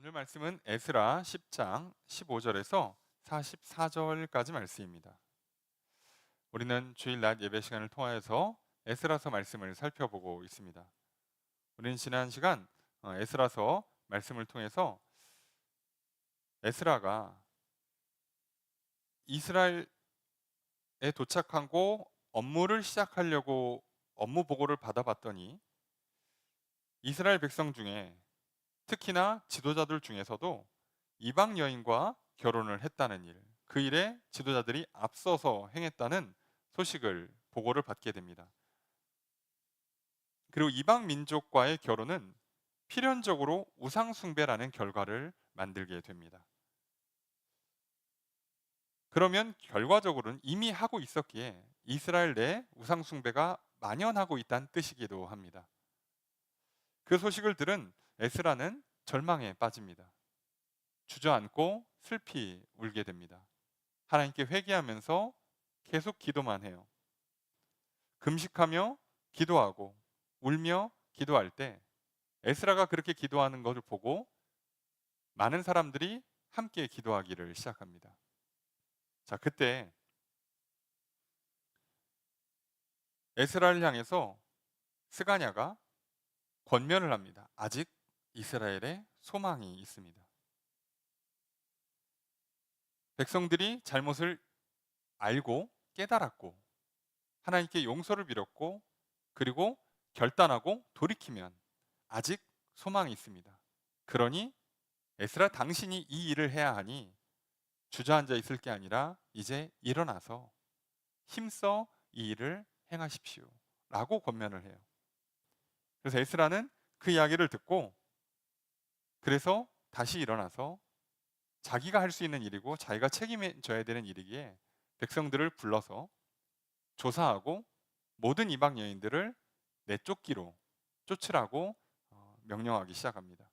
오늘 말씀은 에스라 10장 15절에서 44절까지 말씀입니다. 우리는 주일 낮 예배 시간을 통하여서 에스라서 말씀을 살펴보고 있습니다. 우리는 지난 시간 에스라서 말씀을 통해서 에스라가 이스라엘에 도착하고 업무를 시작하려고 업무 보고를 받아봤더니 이스라엘 백성 중에 특히나 지도자들 중에서도 이방 여인과 결혼을 했다는 일, 그 일에 지도자들이 앞서서 행했다는 소식을 보고를 받게 됩니다. 그리고 이방 민족과의 결혼은 필연적으로 우상 숭배라는 결과를 만들게 됩니다. 그러면 결과적으로는 이미 하고 있었기에 이스라엘 내 우상 숭배가 만연하고 있다는 뜻이기도 합니다. 그 소식을 들은 에스라는 절망에 빠집니다. 주저앉고 슬피 울게 됩니다. 하나님께 회개하면서 계속 기도만 해요. 금식하며 기도하고 울며 기도할 때 에스라가 그렇게 기도하는 것을 보고 많은 사람들이 함께 기도하기를 시작합니다. 자, 그때 에스라를 향해서 스가냐가 권면을 합니다. 아직 이스라엘에 소망이 있습니다. 백성들이 잘못을 알고 깨달았고 하나님께 용서를 빌었고 그리고 결단하고 돌이키면 아직 소망이 있습니다. 그러니 에스라 당신이 이 일을 해야 하니 주저앉아 있을 게 아니라 이제 일어나서 힘써 이 일을 행하십시오 라고 권면을 해요. 그래서 에스라는 그 이야기를 듣고 그래서 다시 일어나서 자기가 할 수 있는 일이고 자기가 책임을 져야 되는 일이기에 백성들을 불러서 조사하고 모든 이방 여인들을 내쫓기로 쫓으라고 명령하기 시작합니다.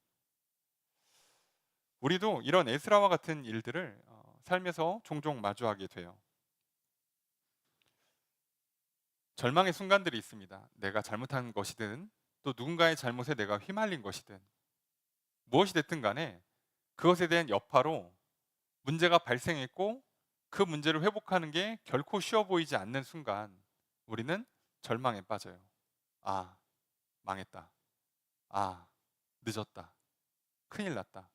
우리도 이런 에스라와 같은 일들을 삶에서 종종 마주하게 돼요. 절망의 순간들이 있습니다. 내가 잘못한 것이든 또 누군가의 잘못에 내가 휘말린 것이든 무엇이 됐든 간에 그것에 대한 여파로 문제가 발생했고 그 문제를 회복하는 게 결코 쉬워 보이지 않는 순간 우리는 절망에 빠져요. 아, 망했다. 아, 늦었다. 큰일 났다.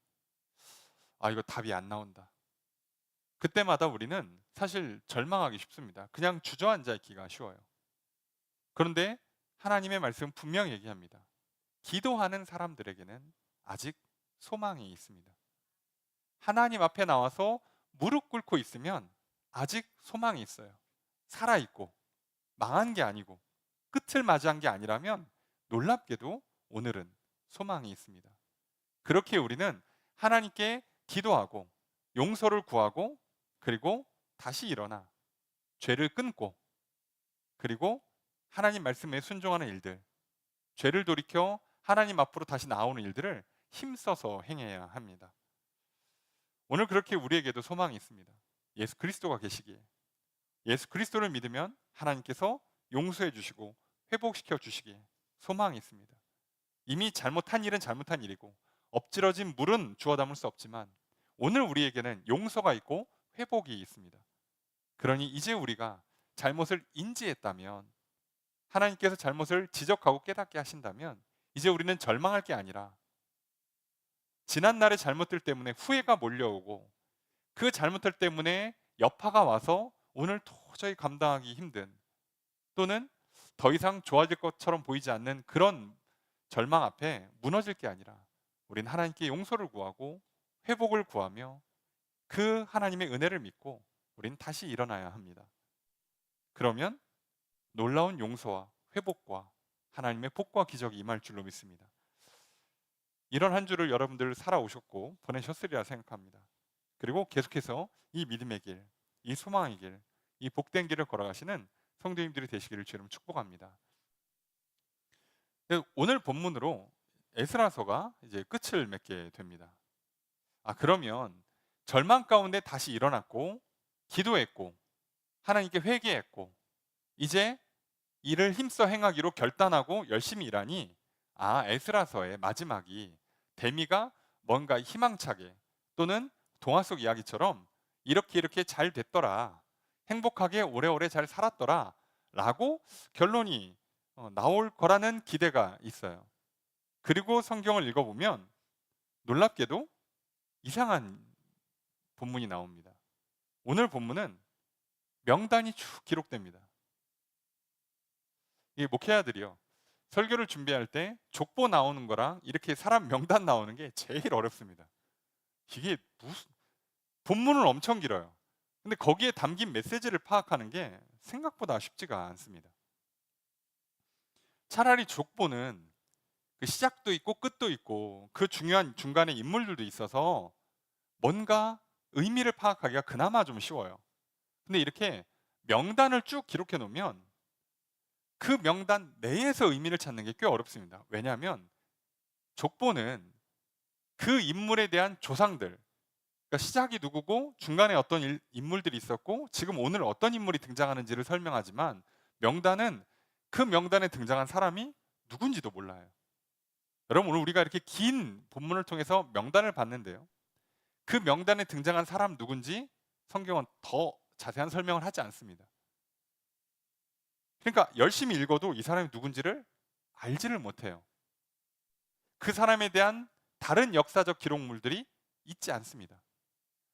아, 이거 답이 안 나온다. 그때마다 우리는 사실 절망하기 쉽습니다. 그냥 주저앉아 있기가 쉬워요. 그런데 하나님의 말씀은 분명히 얘기합니다. 기도하는 사람들에게는 아직 소망이 있습니다. 하나님 앞에 나와서 무릎 꿇고 있으면 아직 소망이 있어요. 살아있고 망한 게 아니고 끝을 맞이한 게 아니라면 놀랍게도 오늘은 소망이 있습니다. 그렇게 우리는 하나님께 기도하고 용서를 구하고 그리고 다시 일어나 죄를 끊고 그리고 하나님 말씀에 순종하는 일들, 죄를 돌이켜 하나님 앞으로 다시 나오는 일들을 힘써서 행해야 합니다. 오늘 그렇게 우리에게도 소망이 있습니다. 예수 그리스도가 계시기에 예수 그리스도를 믿으면 하나님께서 용서해 주시고 회복시켜 주시기에 소망이 있습니다. 이미 잘못한 일은 잘못한 일이고 엎질러진 물은 주워 담을 수 없지만 오늘 우리에게는 용서가 있고 회복이 있습니다. 그러니 이제 우리가 잘못을 인지했다면 하나님께서 잘못을 지적하고 깨닫게 하신다면 이제 우리는 절망할 게 아니라 지난날의 잘못들 때문에 후회가 몰려오고 그 잘못들 때문에 여파가 와서 오늘 도저히 감당하기 힘든 또는 더 이상 좋아질 것처럼 보이지 않는 그런 절망 앞에 무너질 게 아니라 우린 하나님께 용서를 구하고 회복을 구하며 그 하나님의 은혜를 믿고 우린 다시 일어나야 합니다. 그러면 놀라운 용서와 회복과 하나님의 복과 기적이 임할 줄로 믿습니다. 이런 한 주를 여러분들 살아오셨고 보내셨으리라 생각합니다. 그리고 계속해서 이 믿음의 길, 이 소망의 길, 이 복된 길을 걸어가시는 성도님들이 되시기를 주님 축복합니다. 오늘 본문으로 에스라서가 이제 끝을 맺게 됩니다. 그러면 절망 가운데 다시 일어났고 기도했고 하나님께 회개했고 이제 일을 힘써 행하기로 결단하고 열심히 일하니 에스라서의 마지막이 데미가 뭔가 희망차게 또는 동화 속 이야기처럼 이렇게 잘 됐더라, 행복하게 오래오래 잘 살았더라 라고 결론이 나올 거라는 기대가 있어요. 그리고 성경을 읽어보면 놀랍게도 이상한 본문이 나옵니다. 오늘 본문은 명단이 쭉 기록됩니다. 이 목회자들이요, 설교를 준비할 때 족보 나오는 거랑 이렇게 사람 명단 나오는 게 제일 어렵습니다. 이게 무슨 본문은 엄청 길어요. 근데 거기에 담긴 메시지를 파악하는 게 생각보다 쉽지가 않습니다. 차라리 족보는 그 시작도 있고 끝도 있고 그 중요한 중간에 인물들도 있어서 뭔가 의미를 파악하기가 그나마 좀 쉬워요. 근데 이렇게 명단을 쭉 기록해 놓으면 그 명단 내에서 의미를 찾는 게 꽤 어렵습니다. 왜냐하면 족보는 그 인물에 대한 조상들, 그러니까 시작이 누구고 중간에 어떤 인물들이 있었고 지금 오늘 어떤 인물이 등장하는지를 설명하지만, 명단은 그 명단에 등장한 사람이 누군지도 몰라요. 여러분, 오늘 우리가 이렇게 긴 본문을 통해서 명단을 봤는데요, 그 명단에 등장한 사람 누군지 성경은 더 자세한 설명을 하지 않습니다. 그러니까 열심히 읽어도 이 사람이 누군지를 알지를 못해요. 그 사람에 대한 다른 역사적 기록물들이 있지 않습니다.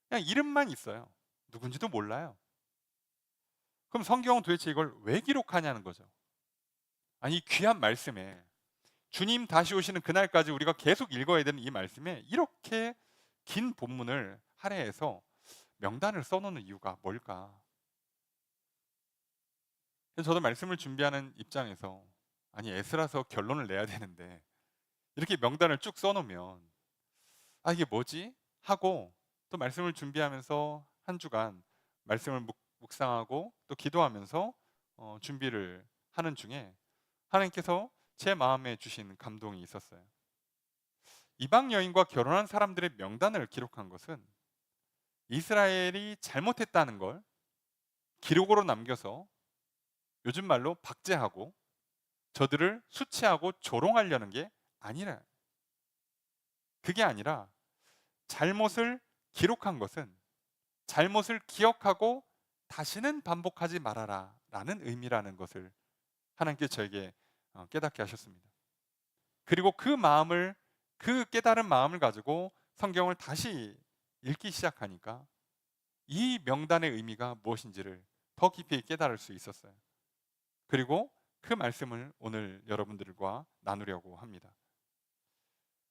그냥 이름만 있어요. 누군지도 몰라요. 그럼 성경은 도대체 이걸 왜 기록하냐는 거죠. 아니, 이 귀한 말씀에, 주님 다시 오시는 그날까지 우리가 계속 읽어야 되는 이 말씀에 이렇게 긴 본문을 할애해서 명단을 써놓는 이유가 뭘까? 그래서 저도 말씀을 준비하는 입장에서, 아니 에스라서 결론을 내야 되는데 이렇게 명단을 쭉 써놓으면 아 이게 뭐지? 하고 또 말씀을 준비하면서 한 주간 말씀을 묵상하고 또 기도하면서 준비를 하는 중에 하나님께서 제 마음에 주신 감동이 있었어요. 이방 여인과 결혼한 사람들의 명단을 기록한 것은 이스라엘이 잘못했다는 걸 기록으로 남겨서 요즘 말로 박제하고 저들을 수치하고 조롱하려는 게 아니라, 그게 아니라 잘못을 기록한 것은 잘못을 기억하고 다시는 반복하지 말아라 라는 의미라는 것을 하나님께 저에게 깨닫게 하셨습니다. 그리고 그 깨달은 마음을 가지고 성경을 다시 읽기 시작하니까 이 명단의 의미가 무엇인지를 더 깊이 깨달을 수 있었어요. 그리고 그 말씀을 오늘 여러분들과 나누려고 합니다.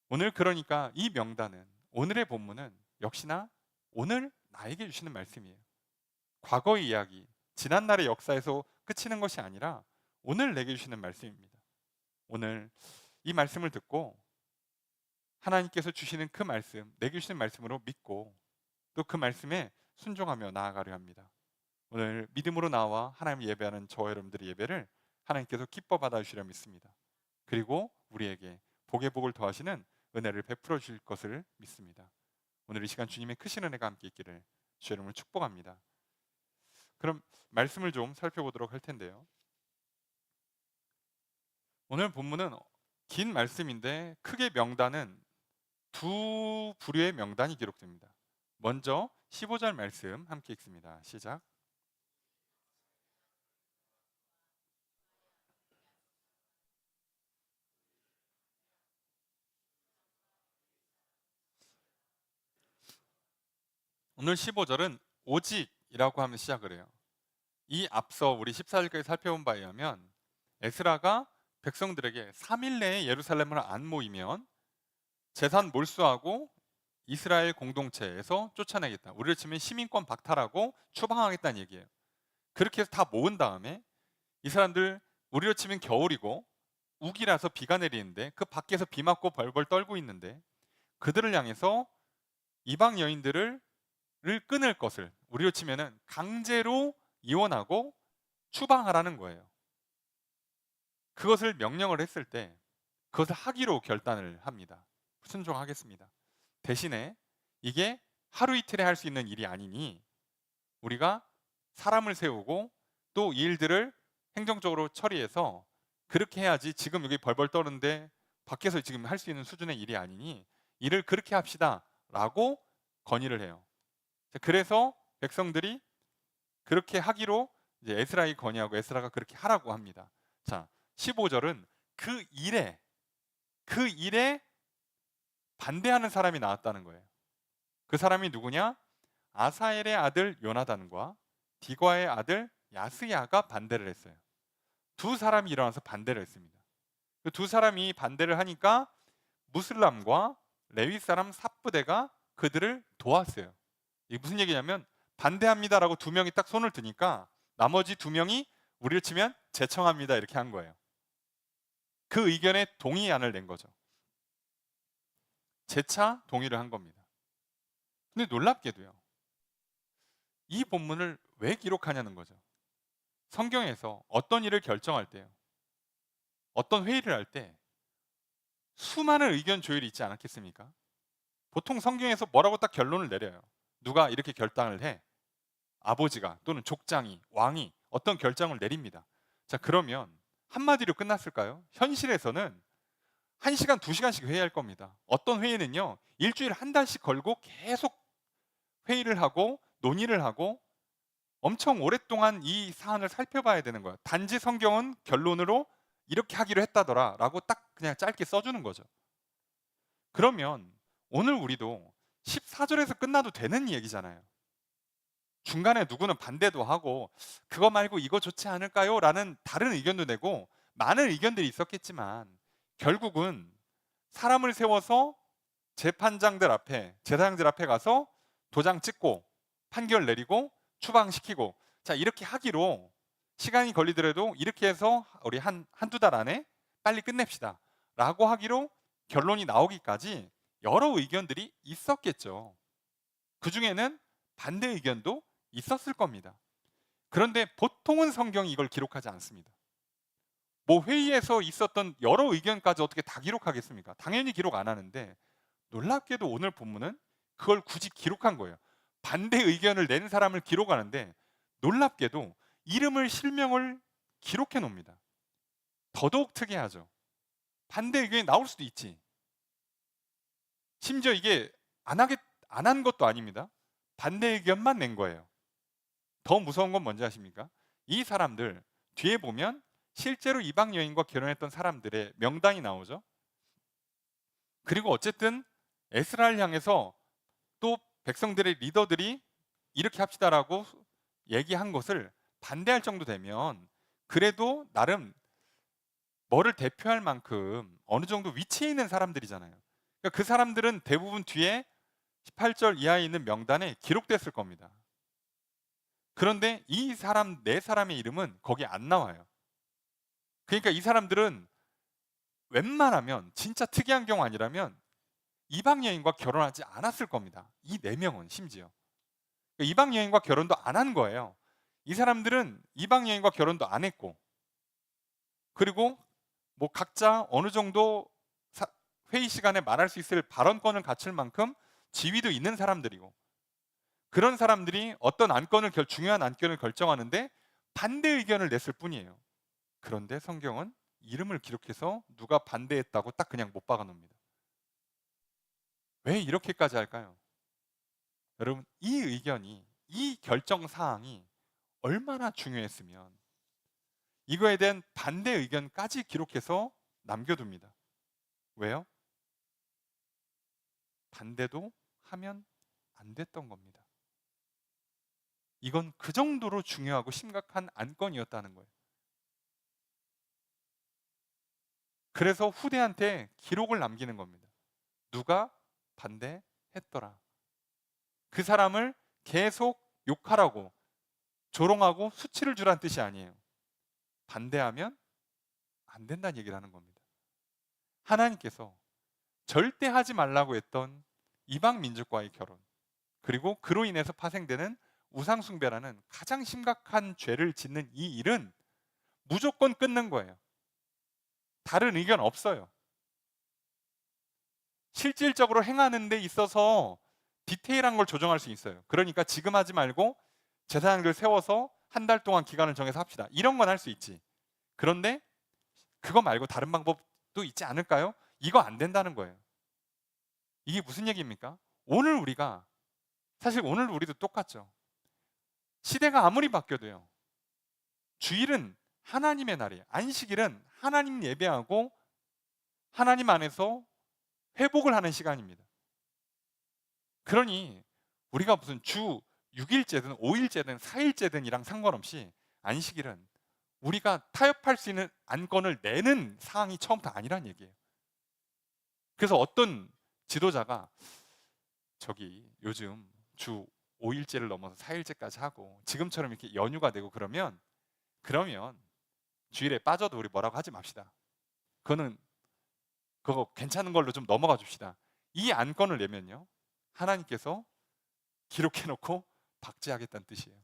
오늘 그러니까 이 명단은, 오늘의 본문은 역시나 오늘 나에게 주시는 말씀이에요. 과거의 이야기, 지난날의 역사에서 그치는 것이 아니라 오늘 내게 주시는 말씀입니다. 오늘 이 말씀을 듣고 하나님께서 주시는 그 말씀, 내게 주시는 말씀으로 믿고 또 그 말씀에 순종하며 나아가려 합니다. 오늘 믿음으로 나와 하나님 예배하는 저와 여러분들의 예배를 하나님께서 기뻐 받아주시려 믿습니다. 그리고 우리에게 복의 복을 더하시는 은혜를 베풀어 주실 것을 믿습니다. 오늘 이 시간 주님의 크신 은혜가 함께 있기를 주의 이름으로 축복합니다. 그럼 말씀을 좀 살펴보도록 할 텐데요, 오늘 본문은 긴 말씀인데 크게 명단은 두 부류의 명단이 기록됩니다. 먼저 15절 말씀 함께 읽습니다. 시작. 오늘 15절은 오직이라고 하면 시작을 해요. 이 앞서 우리 14절까지 살펴본 바에 의하면 에스라가 백성들에게 3일 내에 예루살렘을 안 모이면 재산 몰수하고 이스라엘 공동체에서 쫓아내겠다, 우리를 치면 시민권 박탈하고 추방하겠다는 얘기예요. 그렇게 해서 다 모은 다음에 이 사람들, 우리로 치면 겨울이고 우기라서 비가 내리는데 그 밖에서 비 맞고 벌벌 떨고 있는데 그들을 향해서 이방 여인들을 끊을 것을, 우리로 치면은 강제로 이혼하고 추방하라는 거예요. 그것을 명령을 했을 때 그것을 하기로 결단을 합니다. 순종하겠습니다. 대신에 이게 하루 이틀에 할 수 있는 일이 아니니 우리가 사람을 세우고 또 이 일들을 행정적으로 처리해서 그렇게 해야지, 지금 여기 벌벌 떠는데 밖에서 지금 할 수 있는 수준의 일이 아니니 일을 그렇게 합시다라고 건의를 해요. 그래서 백성들이 그렇게 하기로 이제 에스라에게 건의하고 에스라가 그렇게 하라고 합니다. 자, 15절은 그 일에 반대하는 사람이 나왔다는 거예요. 그 사람이 누구냐? 아사엘의 아들 요나단과 디과의 아들 야스야가 반대를 했어요. 두 사람이 일어나서 반대를 했습니다. 그 두 사람이 반대를 하니까 무슬람과 레위 사람 삽부대가 그들을 도왔어요. 이게 무슨 얘기냐면 반대합니다라고 두 명이 딱 손을 드니까 나머지 두 명이 우리를 치면 제청합니다 이렇게 한 거예요. 그 의견에 동의안을 낸 거죠. 재차 동의를 한 겁니다. 근데 놀랍게도요. 이 본문을 왜 기록하냐는 거죠. 성경에서 어떤 일을 결정할 때요. 어떤 회의를 할 때 수많은 의견 조율이 있지 않았겠습니까? 보통 성경에서 뭐라고 딱 결론을 내려요. 누가 이렇게 결단을 해. 아버지가 또는 족장이, 왕이 어떤 결정을 내립니다. 자, 그러면 한마디로 끝났을까요? 현실에서는 1시간, 2시간씩 회의할 겁니다. 어떤 회의는요. 일주일 한 달씩 걸고 계속 회의를 하고 논의를 하고 엄청 오랫동안 이 사안을 살펴봐야 되는 거예요. 단지 성경은 결론으로 이렇게 하기로 했다더라 라고 딱 그냥 짧게 써주는 거죠. 그러면 오늘 우리도 14절에서 끝나도 되는 얘기잖아요. 중간에 누구는 반대도 하고 그거 말고 이거 좋지 않을까요? 라는 다른 의견도 내고 많은 의견들이 있었겠지만 결국은 사람을 세워서 재판장들 앞에, 제사장들 앞에 가서 도장 찍고 판결 내리고 추방시키고 자 이렇게 하기로 시간이 걸리더라도 이렇게 해서 우리 한두 달 안에 빨리 끝냅시다 라고 하기로 결론이 나오기까지 여러 의견들이 있었겠죠. 그 중에는 반대 의견도 있었을 겁니다. 그런데 보통은 성경이 이걸 기록하지 않습니다. 뭐 회의에서 있었던 여러 의견까지 어떻게 다 기록하겠습니까? 당연히 기록 안 하는데 놀랍게도 오늘 본문은 그걸 굳이 기록한 거예요. 반대 의견을 낸 사람을 기록하는데 놀랍게도 이름을 실명을 기록해 놓습니다. 더더욱 특이하죠. 반대 의견이 나올 수도 있지. 심지어 이게 안 한 것도 아닙니다. 반대 의견만 낸 거예요. 더 무서운 건 뭔지 아십니까? 이 사람들 뒤에 보면 실제로 이방 여인과 결혼했던 사람들의 명단이 나오죠. 그리고 어쨌든 에스라를 향해서 또 백성들의 리더들이 이렇게 합시다라고 얘기한 것을 반대할 정도 되면 그래도 나름 뭐를 대표할 만큼 어느 정도 위치에 있는 사람들이잖아요. 그러니까 그 사람들은 대부분 뒤에 18절 이하에 있는 명단에 기록됐을 겁니다. 그런데 이 사람 네 사람의 이름은 거기 안 나와요. 그러니까 이 사람들은 웬만하면 진짜 특이한 경우 아니라면 이방 여인과 결혼하지 않았을 겁니다. 이 네 명은 심지어 그러니까 이방 여인과 결혼도 안 한 거예요. 이 사람들은 이방 여인과 결혼도 안 했고 그리고 뭐 각자 어느 정도 회의 시간에 말할 수 있을 발언권을 갖출 만큼 지위도 있는 사람들이고 그런 사람들이 어떤 중요한 안건을 결정하는데 반대 의견을 냈을 뿐이에요. 그런데 성경은 이름을 기록해서 누가 반대했다고 딱 그냥 못 박아 놓습니다. 왜 이렇게까지 할까요? 여러분 이 의견이 이 결정 사항이 얼마나 중요했으면 이거에 대한 반대 의견까지 기록해서 남겨둡니다. 왜요? 반대도 하면 안 됐던 겁니다. 이건 그 정도로 중요하고 심각한 안건이었다는 거예요. 그래서 후대한테 기록을 남기는 겁니다. 누가 반대했더라. 그 사람을 계속 욕하라고 조롱하고 수치를 주란 뜻이 아니에요. 반대하면 안 된다는 얘기를 하는 겁니다. 하나님께서 절대 하지 말라고 했던 이방 민족과의 결혼 그리고 그로 인해서 파생되는 우상숭배라는 가장 심각한 죄를 짓는 이 일은 무조건 끊는 거예요. 다른 의견 없어요. 실질적으로 행하는 데 있어서 디테일한 걸 조정할 수 있어요. 그러니까 지금 하지 말고 제사장들 세워서 한 달 동안 기간을 정해서 합시다. 이런 건 할 수 있지. 그런데 그거 말고 다른 방법도 있지 않을까요? 이거 안 된다는 거예요. 이게 무슨 얘기입니까? 오늘 우리가, 사실 오늘 우리도 똑같죠. 시대가 아무리 바뀌어도요, 주일은 하나님의 날이에요. 안식일은 하나님 예배하고 하나님 안에서 회복을 하는 시간입니다. 그러니 우리가 무슨 주 6일째든 5일째든 4일째든 이랑 상관없이 안식일은 우리가 타협할 수 있는 안건을 내는 사항이 처음부터 아니란 얘기예요. 그래서 어떤 지도자가 저기 요즘 주 5일째를 넘어서 4일째까지 하고 지금처럼 이렇게 연휴가 되고 그러면 주일에 빠져도 우리 뭐라고 하지 맙시다. 그거 괜찮은 걸로 좀 넘어가 줍시다. 이 안건을 내면요, 하나님께서 기록해놓고 박제하겠다는 뜻이에요.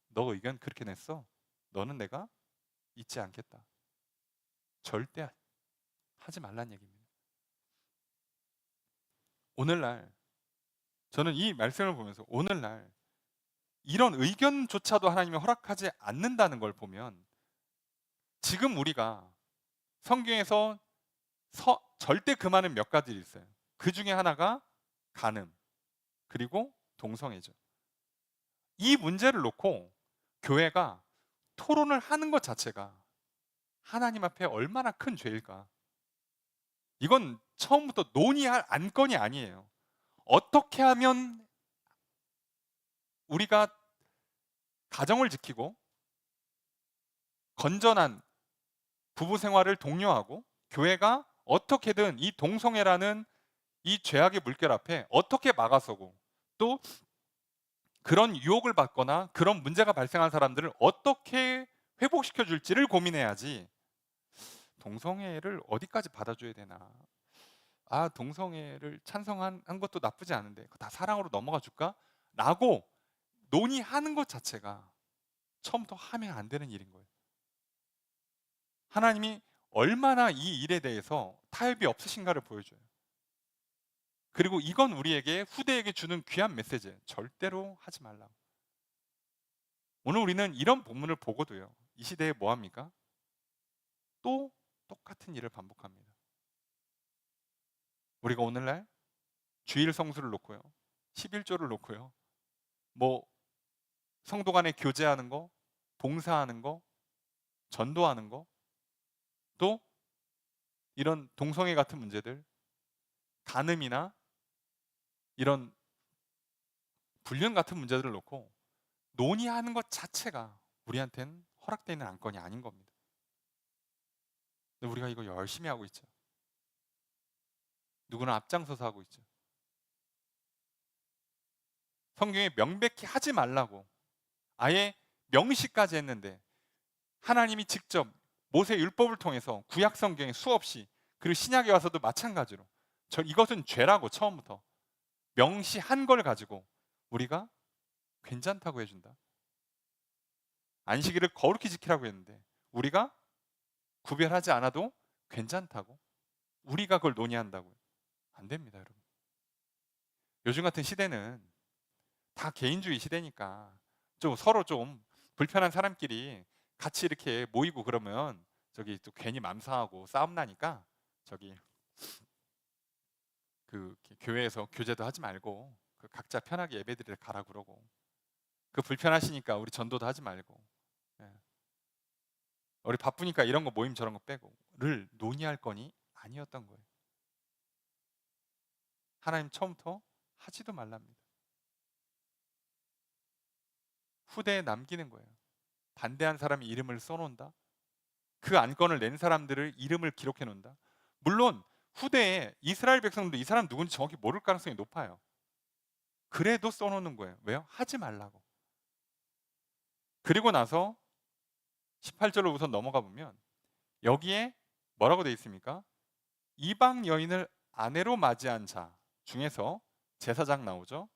너 의견 그렇게 냈어? 너는 내가 잊지 않겠다. 절대 하지 말란 얘기입니다. 오늘날 저는 이 말씀을 보면서 오늘날 이런 의견조차도 하나님이 허락하지 않는다는 걸 보면 지금 우리가 성경에서 절대 금하는 몇 가지 있어요. 그 중에 하나가 간음, 그리고 동성애죠. 이 문제를 놓고 교회가 토론을 하는 것 자체가 하나님 앞에 얼마나 큰 죄일까? 이건 처음부터 논의할 안건이 아니에요. 어떻게 하면 우리가 가정을 지키고 건전한 부부 생활을 독려하고 교회가 어떻게든 이 동성애라는 이 죄악의 물결 앞에 어떻게 막아서고 또 그런 유혹을 받거나 그런 문제가 발생한 사람들을 어떻게 회복시켜 줄지를 고민해야지, 동성애를 어디까지 받아줘야 되나, 동성애를 찬성한 것도 나쁘지 않은데 그거 다 사랑으로 넘어가 줄까? 라고 논의하는 것 자체가 처음부터 하면 안 되는 일인 거예요. 하나님이 얼마나 이 일에 대해서 타협이 없으신가를 보여줘요. 그리고 이건 우리에게, 후대에게 주는 귀한 메시지예요. 절대로 하지 말라고. 오늘 우리는 이런 본문을 보고도요, 이 시대에 뭐 합니까? 또 똑같은 일을 반복합니다. 우리가 오늘날 주일 성수를 놓고요, 11조를 놓고요, 뭐 성도 간에 교제하는 거, 봉사하는 거, 전도하는 거, 또 이런 동성애 같은 문제들, 간음이나 이런 불륜 같은 문제들을 놓고 논의하는 것 자체가 우리한테는 허락되어 있는 안건이 아닌 겁니다. 근데 우리가 이거 열심히 하고 있죠. 누구나 앞장서서 하고 있죠. 성경에 명백히 하지 말라고 아예 명시까지 했는데 하나님이 직접 모세 율법을 통해서 구약 성경에 수없이, 그리고 신약에 와서도 마찬가지로 이것은 죄라고 처음부터 명시한 걸 가지고 우리가 괜찮다고 해준다. 안식일을 거룩히 지키라고 했는데 우리가 구별하지 않아도 괜찮다고, 우리가 그걸 논의한다고요. 안 됩니다, 여러분. 요즘 같은 시대는 다 개인주의 시대니까 좀 서로 좀 불편한 사람끼리 같이 이렇게 모이고 그러면 저기 또 괜히 맘 상하고 싸움 나니까 저기 그 교회에서 교제도 하지 말고 그 각자 편하게 예배드리러 가라 그러고, 그 불편하시니까 우리 전도도 하지 말고, 예. 우리 바쁘니까 이런 거 모임 저런 거 빼고를 논의할 건이 아니었던 거예요. 하나님 처음부터 하지도 말랍니다. 후대에 남기는 거예요. 반대한 사람의 이름을 써놓는다. 그 안건을 낸 사람들을 이름을 기록해 놓는다. 물론 후대에 이스라엘 백성도 이 사람 누군지 정확히 모를 가능성이 높아요. 그래도 써놓는 거예요. 왜요? 하지 말라고. 그리고 나서 18절로 우선 넘어가 보면 여기에 뭐라고 되어 있습니까? 이방 여인을 아내로 맞이한 자 중에서 제사장 나오죠.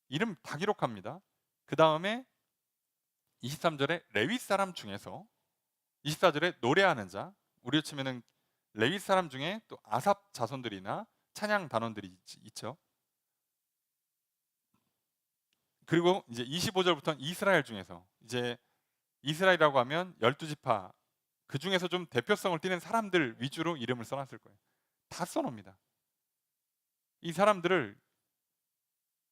이름 다 기록합니다. 그 다음에 23절에 레위 사람 중에서, 24절에 노래하는 자, 우리로 치면은 레위 사람 중에 또 아삽 자손들이나 찬양 단원들이 있죠. 그리고 이제 25절부터는 이스라엘 중에서, 이제 이스라엘이라고 하면 12지파 그 중에서 좀 대표성을 띠는 사람들 위주로 이름을 써놨을 거예요. 다 써놓습니다. 이 사람들을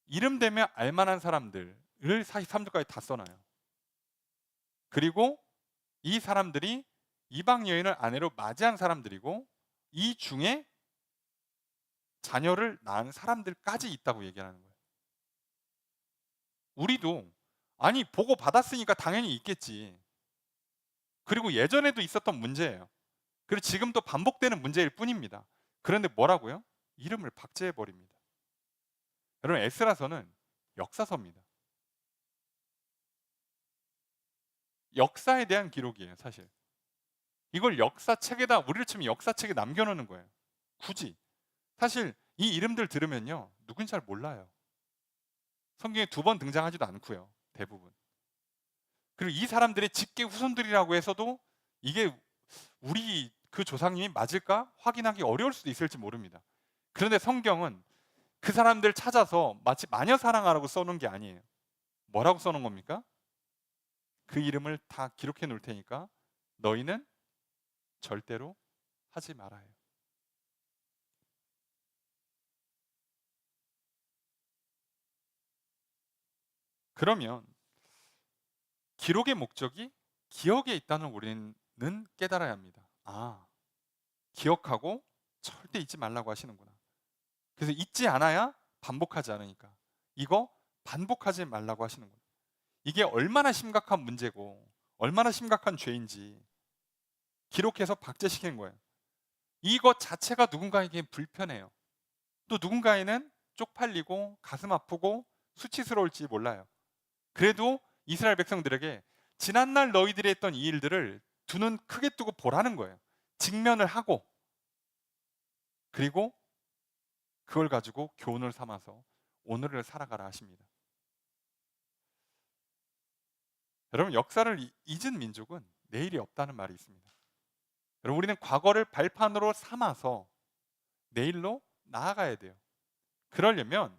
이름 되면 알만한 사람들을 43절까지 다 써놔요. 그리고 이 사람들이 이방 여인을 아내로 맞이한 사람들이고 이 중에 자녀를 낳은 사람들까지 있다고 얘기하는 거예요. 우리도 아니 보고 받았으니까 당연히 있겠지. 그리고 예전에도 있었던 문제예요. 그리고 지금도 반복되는 문제일 뿐입니다. 그런데 뭐라고요? 이름을 박제해 버립니다. 여러분 에스라서는 역사서입니다. 역사에 대한 기록이에요, 사실. 이걸 역사책에다 우리를 치면 역사책에 남겨놓는 거예요. 굳이. 사실 이 이름들 들으면요, 누군지 잘 몰라요. 성경에 2번 등장하지도 않고요, 대부분. 그리고 이 사람들의 직계 후손들이라고 해서도 이게 우리 그 조상님이 맞을까 확인하기 어려울 수도 있을지 모릅니다. 그런데 성경은 그 사람들 찾아서 마치 마녀 사랑하라고 써놓은 게 아니에요. 뭐라고 써놓은 겁니까? 그 이름을 다 기록해 놓을 테니까 너희는 절대로 하지 말아요. 그러면 기록의 목적이 기억에 있다는 우리는 깨달아야 합니다. 아, 기억하고 절대 잊지 말라고 하시는구나. 그래서 잊지 않아야 반복하지 않으니까 이거 반복하지 말라고 하시는구나. 이게 얼마나 심각한 문제고 얼마나 심각한 죄인지 기록해서 박제시키는 거예요. 이것 자체가 누군가에게 불편해요. 또 누군가에는 쪽팔리고 가슴 아프고 수치스러울지 몰라요. 그래도 이스라엘 백성들에게 지난날 너희들이 했던 이 일들을 두 눈 크게 뜨고 보라는 거예요. 직면을 하고 그리고 그걸 가지고 교훈을 삼아서 오늘을 살아가라 하십니다. 여러분 역사를 잊은 민족은 내일이 없다는 말이 있습니다. 여러분 우리는 과거를 발판으로 삼아서 내일로 나아가야 돼요. 그러려면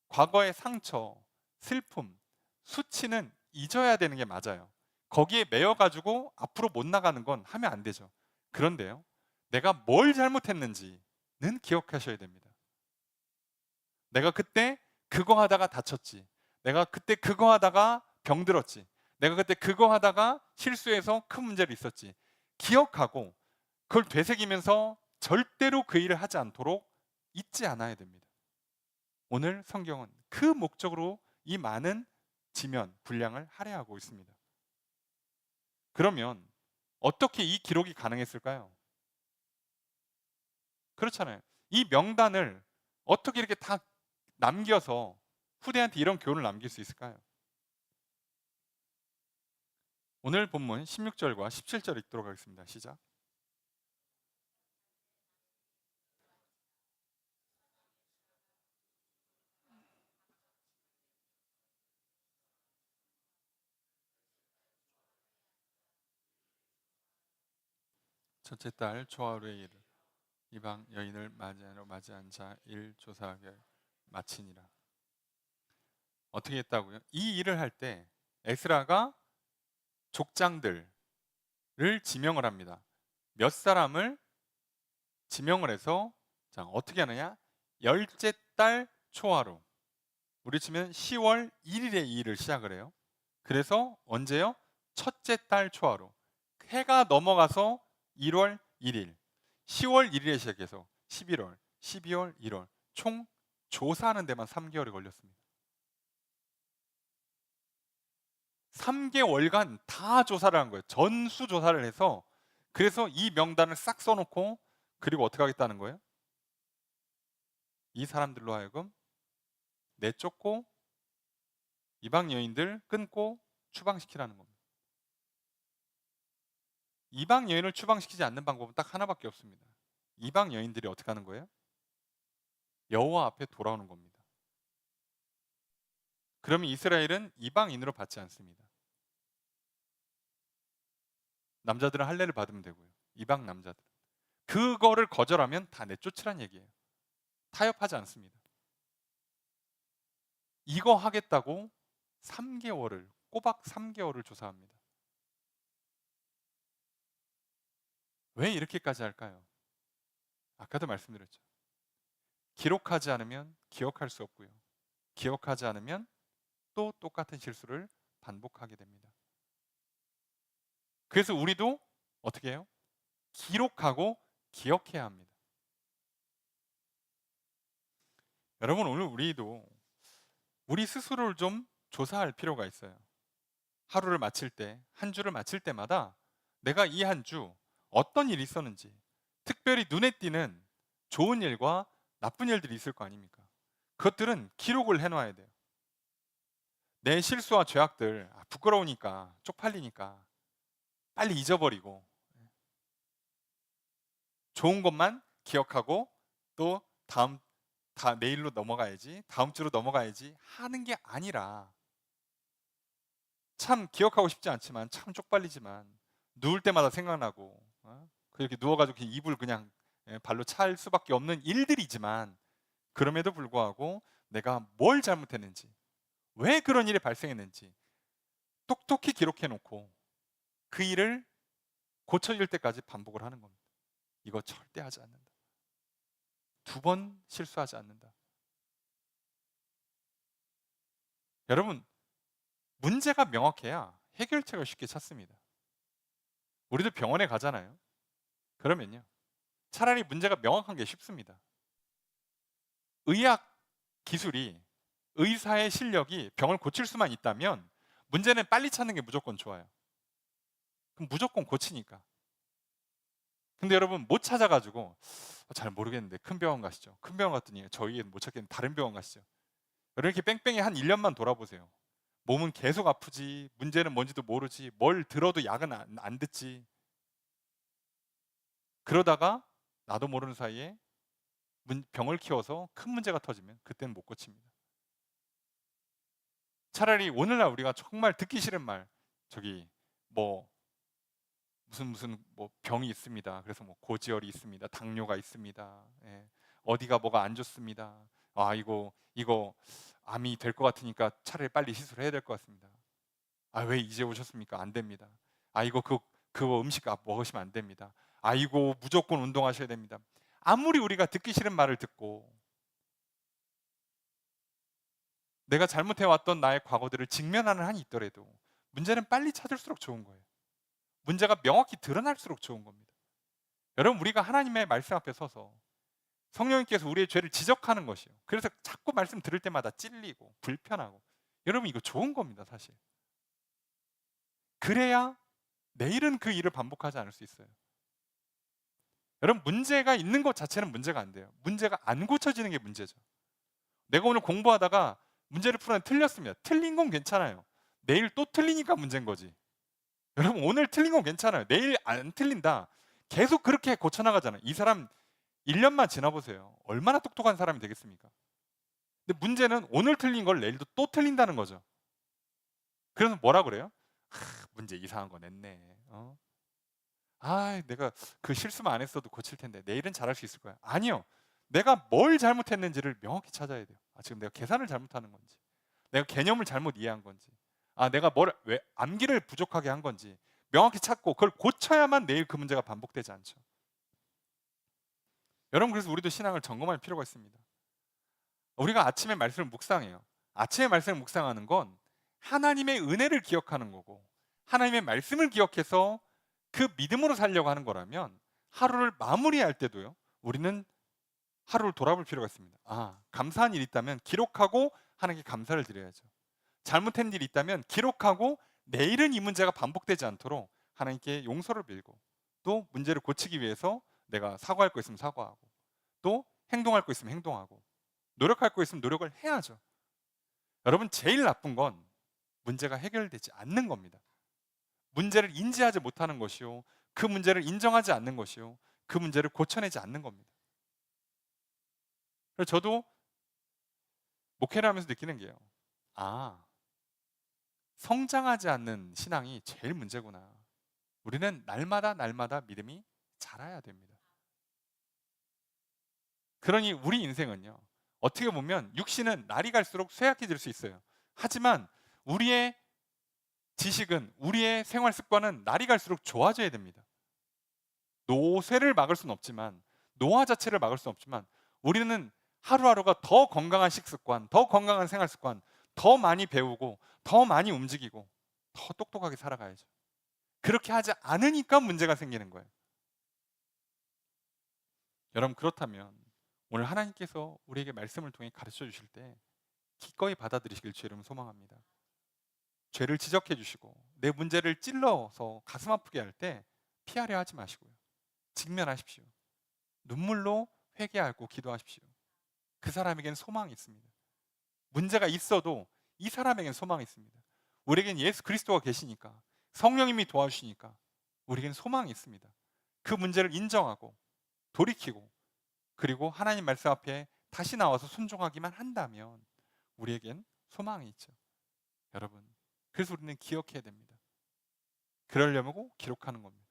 과거의 상처, 슬픔, 수치는 잊어야 되는 게 맞아요. 거기에 매여가지고 앞으로 못 나가는 건 하면 안 되죠. 그런데요, 내가 뭘 잘못했는지는 기억하셔야 됩니다. 내가 그때 그거 하다가 다쳤지. 내가 그때 그거 하다가 병들었지. 내가 그때 그거 하다가 실수해서 큰 문제를 있었지. 기억하고 그걸 되새기면서 절대로 그 일을 하지 않도록 잊지 않아야 됩니다. 오늘 성경은 그 목적으로 이 많은 지면, 분량을 할애하고 있습니다. 그러면 어떻게 이 기록이 가능했을까요? 그렇잖아요. 이 명단을 어떻게 이렇게 다 남겨서 후대한테 이런 교훈을 남길 수 있을까요? 오늘 본문 16절과 17절 읽도록 하겠습니다. 시작. 첫째 딸 조아루의 일 이방 여인을 맞이한 자 일 조사하게 마치니라. 어떻게 했다고요? 이 일을 할 때 에스라가 족장들을 지명을 합니다. 몇 사람을 지명을 해서 자, 어떻게 하느냐? 열째 달 초하루 우리 치면 10월 1일에 이 일을 시작을 해요. 그래서 언제요? 첫째 달 초하루 해가 넘어가서 1월 1일 10월 1일에 시작해서 11월, 12월, 1월 총 조사하는 데만 3개월이 걸렸습니다. 3개월간 다 조사를 한 거예요. 전수 조사를 해서 그래서 이 명단을 싹 써놓고 그리고 어떻게 하겠다는 거예요? 이 사람들로 하여금 내쫓고 이방 여인들 끊고 추방시키라는 겁니다. 이방 여인을 추방시키지 않는 방법은 딱 하나밖에 없습니다. 이방 여인들이 어떻게 하는 거예요? 여호와 앞에 돌아오는 겁니다. 그러면 이스라엘은 이방인으로 받지 않습니다. 남자들은 할례를 받으면 되고요. 이방 남자들 그거를 거절하면 다 내쫓으란 얘기예요. 타협하지 않습니다. 이거 하겠다고 3개월을 꼬박 3개월을 조사합니다. 왜 이렇게까지 할까요? 아까도 말씀드렸죠. 기록하지 않으면 기억할 수 없고요. 기억하지 않으면 또 똑같은 실수를 반복하게 됩니다. 그래서 우리도 어떻게 해요? 기록하고 기억해야 합니다. 여러분, 오늘 우리도 우리 스스로를 좀 조사할 필요가 있어요. 하루를 마칠 때, 한 주를 마칠 때마다 내가 이 한 주 어떤 일이 있었는지, 특별히 눈에 띄는 좋은 일과 나쁜 일들이 있을 거 아닙니까? 그것들은 기록을 해놔야 돼요. 내 실수와 죄악들, 부끄러우니까, 쪽팔리니까 빨리 잊어버리고 좋은 것만 기억하고 또 내일로 넘어가야지, 다음 주로 넘어가야지 하는 게 아니라, 참 기억하고 싶지 않지만 참 쪽팔리지만 누울 때마다 생각나고, 그렇게 누워가지고 이불 그냥 발로 찰 수밖에 없는 일들이지만, 그럼에도 불구하고 내가 뭘 잘못했는지, 왜 그런 일이 발생했는지 똑똑히 기록해 놓고 그 일을 고쳐질 때까지 반복을 하는 겁니다. 이거 절대 하지 않는다. 2번 실수하지 않는다. 여러분, 문제가 명확해야 해결책을 쉽게 찾습니다. 우리도 병원에 가잖아요. 그러면요, 차라리 문제가 명확한 게 쉽습니다. 의학 기술이, 의사의 실력이 병을 고칠 수만 있다면 문제는 빨리 찾는 게 무조건 좋아요. 그럼 무조건 고치니까. 근데 여러분, 못 찾아가지고 잘 모르겠는데 큰 병원 가시죠. 큰 병원 갔더니 저희 못 찾겠는데 다른 병원 가시죠. 이렇게 뺑뺑이 한 1년만 돌아보세요. 몸은 계속 아프지, 문제는 뭔지도 모르지, 뭘 들어도 약은 안 듣지. 그러다가 나도 모르는 사이에 병을 키워서 큰 문제가 터지면 그때는 못 고칩니다. 차라리 오늘날 우리가 정말 듣기 싫은 말, 저기 뭐 무슨 뭐 병이 있습니다. 그래서 뭐 고지혈이 있습니다. 당뇨가 있습니다. 예. 어디가 뭐가 안 좋습니다. 이거 암이 될 것 같으니까 차라리 빨리 시술해야 될 것 같습니다. 왜 이제 오셨습니까? 안 됩니다. 이거 그거 음식 먹으시면 안 됩니다. 이거 무조건 운동하셔야 됩니다. 아무리 우리가 듣기 싫은 말을 듣고 내가 잘못해왔던 나의 과거들을 직면하는 한이 있더라도 문제는 빨리 찾을수록 좋은 거예요. 문제가 명확히 드러날수록 좋은 겁니다. 여러분, 우리가 하나님의 말씀 앞에 서서 성령님께서 우리의 죄를 지적하는 것이요, 그래서 자꾸 말씀 들을 때마다 찔리고 불편하고, 여러분 이거 좋은 겁니다. 사실 그래야 내일은 그 일을 반복하지 않을 수 있어요. 여러분, 문제가 있는 것 자체는 문제가 안 돼요. 문제가 안 고쳐지는 게 문제죠. 내가 오늘 공부하다가 문제를 풀었는데 틀렸습니다. 틀린 건 괜찮아요. 내일 또 틀리니까 문제인 거지. 여러분, 오늘 틀린 건 괜찮아요. 내일 안 틀린다. 계속 그렇게 고쳐나가잖아요. 이 사람 1년만 지나보세요. 얼마나 똑똑한 사람이 되겠습니까? 근데 문제는 오늘 틀린 걸 내일도 또 틀린다는 거죠. 그래서 뭐라 그래요? 문제 이상한 거 냈네. 내가 그 실수만 안 했어도 고칠 텐데 내일은 잘할 수 있을 거야. 아니요. 내가 뭘 잘못했는지를 명확히 찾아야 돼요. 지금 내가 계산을 잘못하는 건지, 내가 개념을 잘못 이해한 건지, 내가 왜 암기를 부족하게 한 건지 명확히 찾고 그걸 고쳐야만 내일 그 문제가 반복되지 않죠. 여러분, 그래서 우리도 신앙을 점검할 필요가 있습니다. 우리가 아침에 말씀을 묵상해요. 아침에 말씀을 묵상하는 건 하나님의 은혜를 기억하는 거고, 하나님의 말씀을 기억해서 그 믿음으로 살려고 하는 거라면 하루를 마무리할 때도요, 우리는 하루를 돌아볼 필요가 있습니다. 감사한 일이 있다면 기록하고 하나님께 감사를 드려야죠. 잘못한 일이 있다면 기록하고 내일은 이 문제가 반복되지 않도록 하나님께 용서를 빌고, 또 문제를 고치기 위해서 내가 사과할 거 있으면 사과하고, 또 행동할 거 있으면 행동하고, 노력할 거 있으면 노력을 해야죠. 여러분, 제일 나쁜 건 문제가 해결되지 않는 겁니다. 문제를 인지하지 못하는 것이요, 그 문제를 인정하지 않는 것이요, 그 문제를 고쳐내지 않는 겁니다. 그래서 저도 목회를 하면서 느끼는 게요, 성장하지 않는 신앙이 제일 문제구나. 우리는 날마다 믿음이 자라야 됩니다. 그러니 우리 인생은요, 어떻게 보면 육신은 날이 갈수록 쇠약해질 수 있어요. 하지만 우리의 지식은, 우리의 생활 습관은 날이 갈수록 좋아져야 됩니다. 노쇠를 막을 수는 없지만, 노화 자체를 막을 수는 없지만 우리는 하루하루가 더 건강한 식습관, 더 건강한 생활 습관, 더 많이 배우고 더 많이 움직이고 더 똑똑하게 살아가야죠. 그렇게 하지 않으니까 문제가 생기는 거예요. 여러분, 그렇다면 오늘 하나님께서 우리에게 말씀을 통해 가르쳐 주실 때 기꺼이 받아들이시길 주 이름으로 소망합니다. 죄를 지적해 주시고 내 문제를 찔러서 가슴 아프게 할 때 피하려 하지 마시고요. 직면하십시오. 눈물로 회개하고 기도하십시오. 그 사람에겐 소망이 있습니다. 문제가 있어도 이 사람에겐 소망이 있습니다. 우리에겐 예수 그리스도가 계시니까, 성령님이 도와주시니까 우리에겐 소망이 있습니다. 그 문제를 인정하고 돌이키고 그리고 하나님 말씀 앞에 다시 나와서 순종하기만 한다면 우리에겐 소망이 있죠. 여러분, 그래서 우리는 기억해야 됩니다. 그러려고 기록하는 겁니다.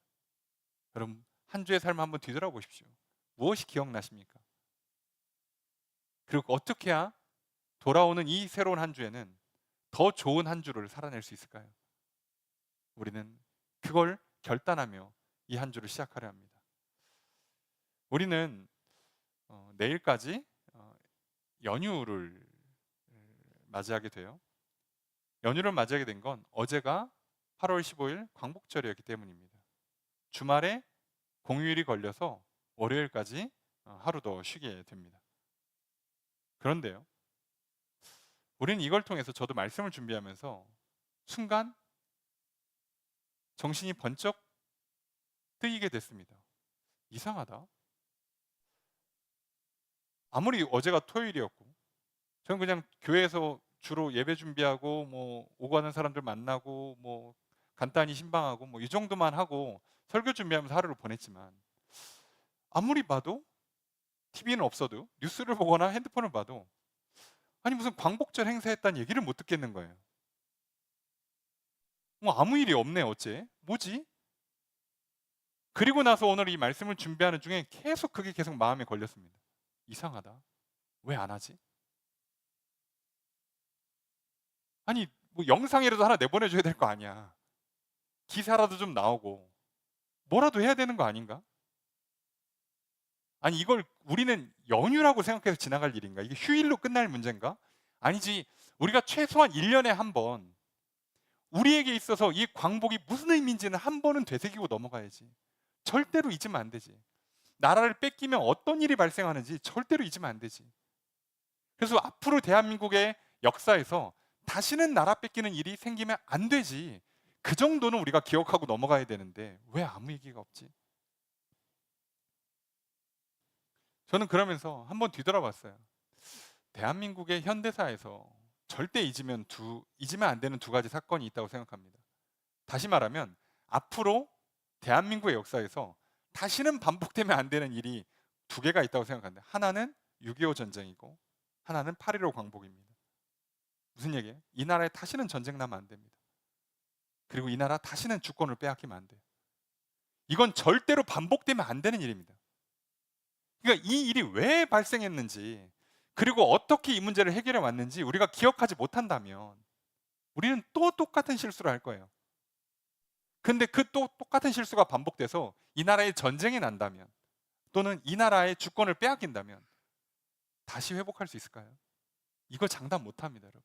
여러분, 한 주의 삶을 한번 뒤돌아보십시오. 무엇이 기억나십니까? 그리고 어떻게 해야 돌아오는 이 새로운 한 주에는 더 좋은 한 주를 살아낼 수 있을까요? 우리는 그걸 결단하며 이 한 주를 시작하려 합니다. 우리는 내일까지 연휴를 맞이하게 돼요. 연휴를 맞이하게 된 건 어제가 8월 15일 광복절이었기 때문입니다. 주말에 공휴일이 걸려서 월요일까지 하루 더 쉬게 됩니다. 그런데요, 우리는 이걸 통해서 저도 말씀을 준비하면서 순간 정신이 번쩍 뜨이게 됐습니다. 이상하다. 아무리 어제가 토요일이었고 저는 그냥 교회에서 주로 예배 준비하고 뭐 오고 가는 사람들 만나고 뭐 간단히 신방하고 뭐 이 정도만 하고 설교 준비하면서 하루를 보냈지만, 아무리 봐도 TV는 없어도 뉴스를 보거나 핸드폰을 봐도 아니 무슨 광복절 행사했다는 얘기를 못 듣겠는 거예요. 뭐 아무 일이 없네 어째? 뭐지? 그리고 나서 오늘 이 말씀을 준비하는 중에 계속 그게 계속 마음에 걸렸습니다. 이상하다. 왜 안 하지? 아니 뭐 영상이라도 하나 내보내줘야 될 거 아니야. 기사라도 좀 나오고 뭐라도 해야 되는 거 아닌가? 아니 이걸 우리는 연휴라고 생각해서 지나갈 일인가? 이게 휴일로 끝날 문제인가? 아니지, 우리가 최소한 1년에 한 번 우리에게 있어서 이 광복이 무슨 의미인지는 한 번은 되새기고 넘어가야지. 절대로 잊으면 안 되지. 나라를 뺏기면 어떤 일이 발생하는지 절대로 잊으면 안 되지. 그래서 앞으로 대한민국의 역사에서 다시는 나라 뺏기는 일이 생기면 안 되지. 그 정도는 우리가 기억하고 넘어가야 되는데 왜 아무 얘기가 없지? 저는 그러면서 한번 뒤돌아봤어요. 대한민국의 현대사에서 절대 잊으면 안 되는 두 가지 사건이 있다고 생각합니다. 다시 말하면 앞으로 대한민국의 역사에서 다시는 반복되면 안 되는 일이 두 개가 있다고 생각합니다. 하나는 6.25 전쟁이고 하나는 8.15 광복입니다. 무슨 얘기예요? 이 나라에 다시는 전쟁 나면 안 됩니다. 그리고 이 나라 다시는 주권을 빼앗기면 안 돼요. 이건 절대로 반복되면 안 되는 일입니다. 그러니까 이 일이 왜 발생했는지 그리고 어떻게 이 문제를 해결해 왔는지 우리가 기억하지 못한다면 우리는 또 똑같은 실수를 할 거예요. 근데 그 또 똑같은 실수가 반복돼서 이 나라에 전쟁이 난다면 또는 이 나라의 주권을 빼앗긴다면 다시 회복할 수 있을까요? 이거 장담 못 합니다, 여러분.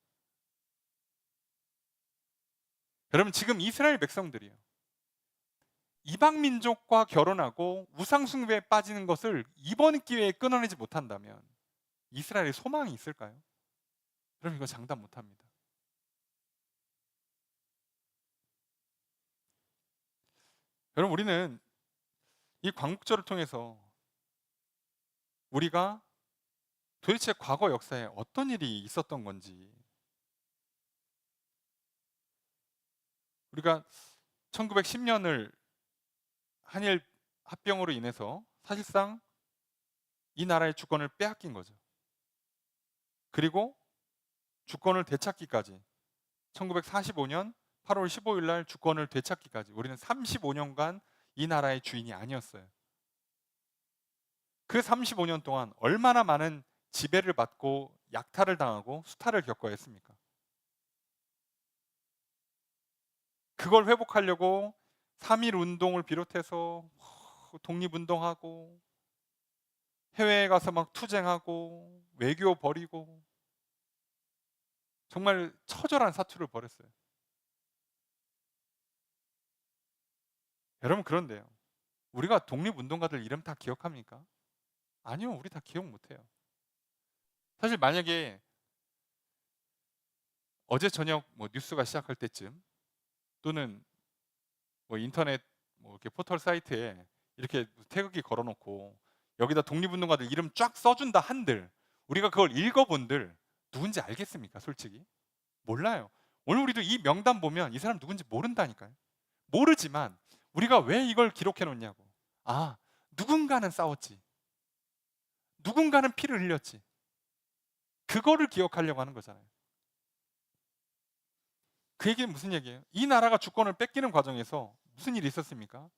여러분, 지금 이스라엘 백성들이요, 이방 민족과 결혼하고 우상 숭배에 빠지는 것을 이번 기회에 끊어내지 못한다면 이스라엘에 소망이 있을까요? 여러분, 이거 장담 못 합니다. 여러분, 우리는 이 광복절을 통해서 우리가 도대체 과거 역사에 어떤 일이 있었던 건지, 우리가 1910년을 한일 합병으로 인해서 사실상 이 나라의 주권을 빼앗긴 거죠. 그리고 주권을 되찾기까지 1945년 8월 15일 날 주권을 되찾기까지 우리는 35년간 이 나라의 주인이 아니었어요. 그 35년 동안 얼마나 많은 지배를 받고 약탈을 당하고 수탈을 겪어야 했습니까? 그걸 회복하려고 3.1 운동을 비롯해서 독립운동하고 해외에 가서 막 투쟁하고 외교 벌이고 정말 처절한 사투를 벌였어요. 여러분, 그런데요, 우리가 독립운동가들 이름 다 기억합니까? 아니요, 우리 다 기억 못해요. 사실 만약에 어제 저녁 뭐 뉴스가 시작할 때쯤, 또는 뭐 인터넷 뭐 이렇게 포털 사이트에 이렇게 태극기 걸어놓고 여기다 독립운동가들 이름 쫙 써준다 한들, 우리가 그걸 읽어본들 누군지 알겠습니까? 솔직히 몰라요. 오늘 우리도 이 명단 보면 이 사람 누군지 모른다니까요. 모르지만 우리가 왜 이걸 기록해 놓냐고. 아, 누군가는 싸웠지, 누군가는 피를 흘렸지, 그거를 기억하려고 하는 거잖아요. 그 얘기는 무슨 얘기예요? 이 나라가 주권을 뺏기는 과정에서 무슨 일이 있었습니까?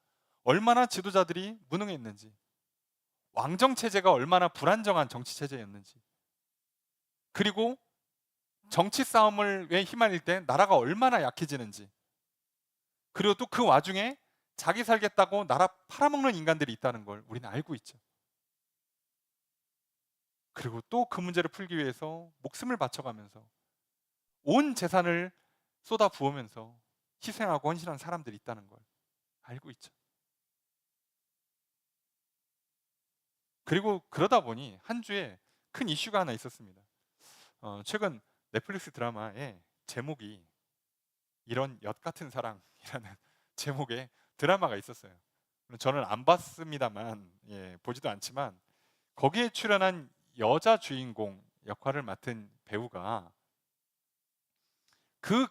얼마나 지도자들이 무능했는지, 왕정 체제가 얼마나 불안정한 정치 체제였는지, 그리고 정치 싸움을 왜 휘말릴 때 나라가 얼마나 약해지는지, 그리고 또 그 와중에 자기 살겠다고 나라 팔아먹는 인간들이 있다는 걸 우리는 알고 있죠. 그리고 또 그 문제를 풀기 위해서 목숨을 바쳐가면서 온 재산을 쏟아 부으면서 희생하고 헌신한 사람들이 있다는 걸 알고 있죠. 그리고 그러다 보니 한 주에 큰 이슈가 하나 있었습니다. 최근 넷플릭스 드라마에 제목이 이런 엿 같은 사랑이라는 제목의 드라마가 있었어요. 저는 안 봤습니다만, 보지도 않지만 거기에 출연한 여자 주인공 역할을 맡은 배우가 그